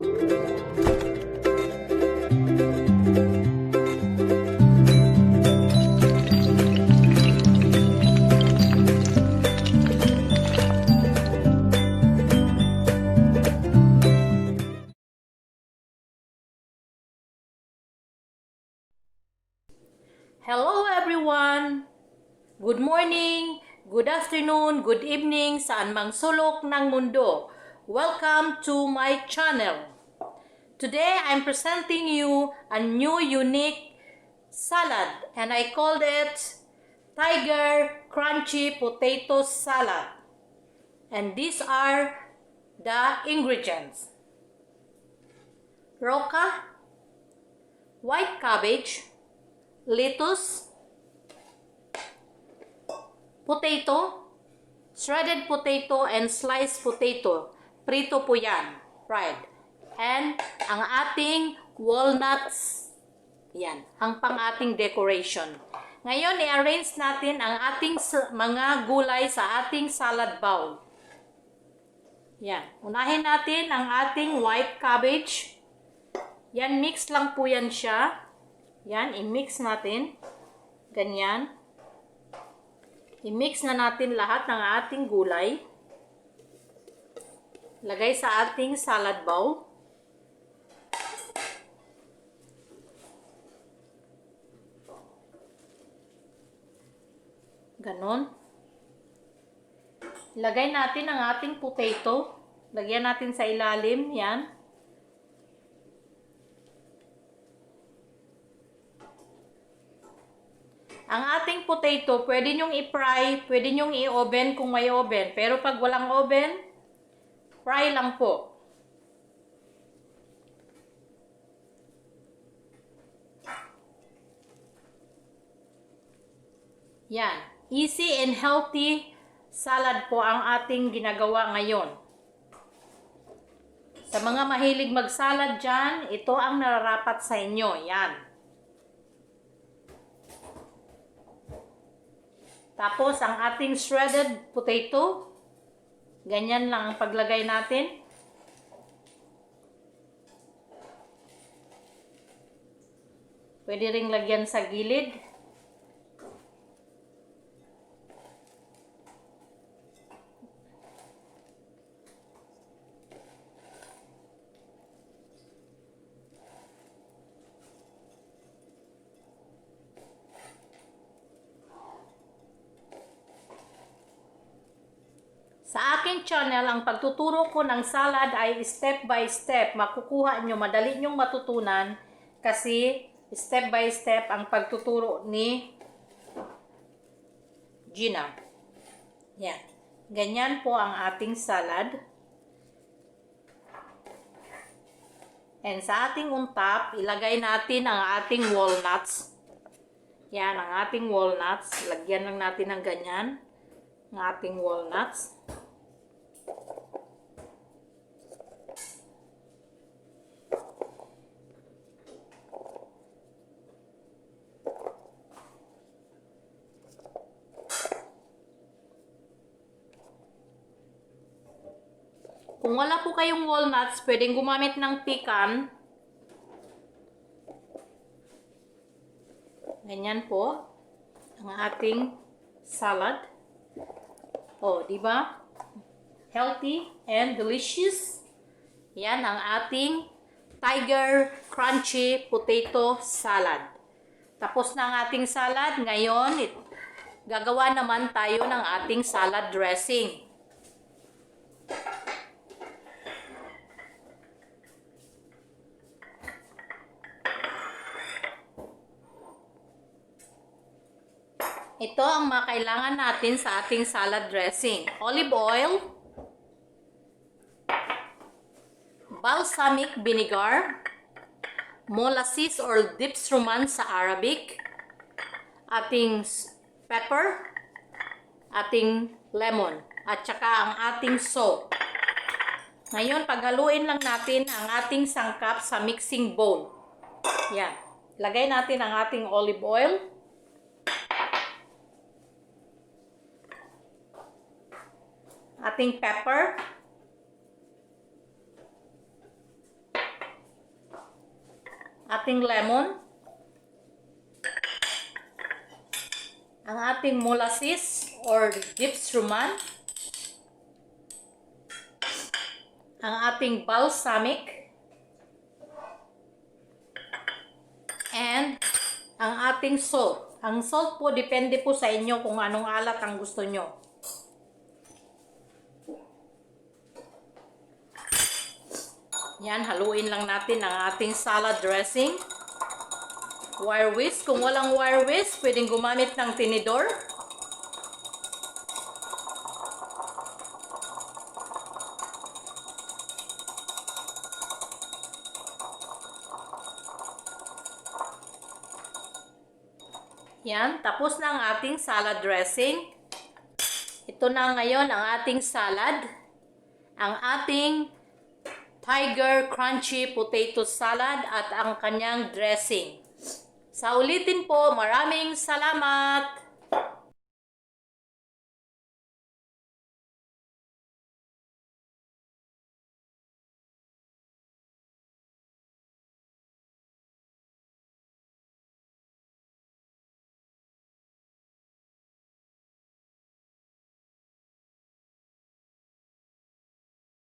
Hello everyone! Good morning, good afternoon, good evening, saan mang sulok ng mundo. Welcome to my channel. Today I'm presenting you a new unique salad and I called it Tiger Crunchy Potato Salad. And these are the ingredients. Roca, white cabbage, lettuce, potato, shredded potato and sliced potato. Prito po yan, fried. And ang ating walnuts, yan, ang pang ating decoration. Ngayon, i-arrange natin ang ating mga gulay sa ating salad bowl. Yan, unahin natin ang ating white cabbage. Yan, mix lang po yan siya. Yan, i-mix natin. Ganyan. I-mix na natin lahat ng ating gulay. Lagay sa ating salad bowl. Ganon. Lagay natin ang ating potato. Lagyan natin sa ilalim. Yan. Ang ating potato, pwede nyong i-fry, pwede nyong i-oven kung may oven. Pero pag walang oven, fry lang po. Yan. Easy and healthy salad po ang ating ginagawa ngayon. Sa mga mahilig magsalad dyan, ito ang nararapat sa inyo. Yan. Tapos, ang ating shredded potato, ganyan lang ang paglagay natin. Pwede ring lagyan sa gilid. Sa aking channel, ang pagtuturo ko ng salad ay step by step. Makukuha nyo, madali nyong matutunan kasi step by step ang pagtuturo ni Gina. Yan. Ganyan po ang ating salad. And sa ating untap, ilagay natin ang ating walnuts. Yan, ang ating walnuts. Lagyan lang natin ng ganyan. Ang ating walnuts. Kung wala po kayong walnuts, pwedeng gumamit ng pecan. Ganyan po ang ating salad. Oh, di ba? Healthy and delicious. Yan ang ating Tiger Crunchy Potato Salad. Tapos na ang ating salad. Ngayon, gagawa naman tayo ng ating salad dressing. Ito ang mga kailangan natin sa ating salad dressing. Olive oil, balsamic vinegar, molasses or dipsruman sa Arabic, ating pepper, ating lemon, at saka ang ating salt. Ngayon, paghaluin lang natin ang ating sangkap sa mixing bowl. Yan. Lagay natin ang ating olive oil. Ating pepper. ating lemon, ang ating molasses or dipsruman, ang ating balsamic, and ang ating salt. Ang salt po, depende po sa inyo kung anong alat ang gusto nyo. Yan, haluin lang natin ang ating salad dressing. Wire whisk. Kung walang wire whisk, pwedeng gumamit ng tinidor. Yan, tapos na ang ating salad dressing. Ito na ngayon ang ating salad. Ang ating Tiger Crunchy Potato Salad at ang kanyang dressing. Sa ulitin po, maraming salamat!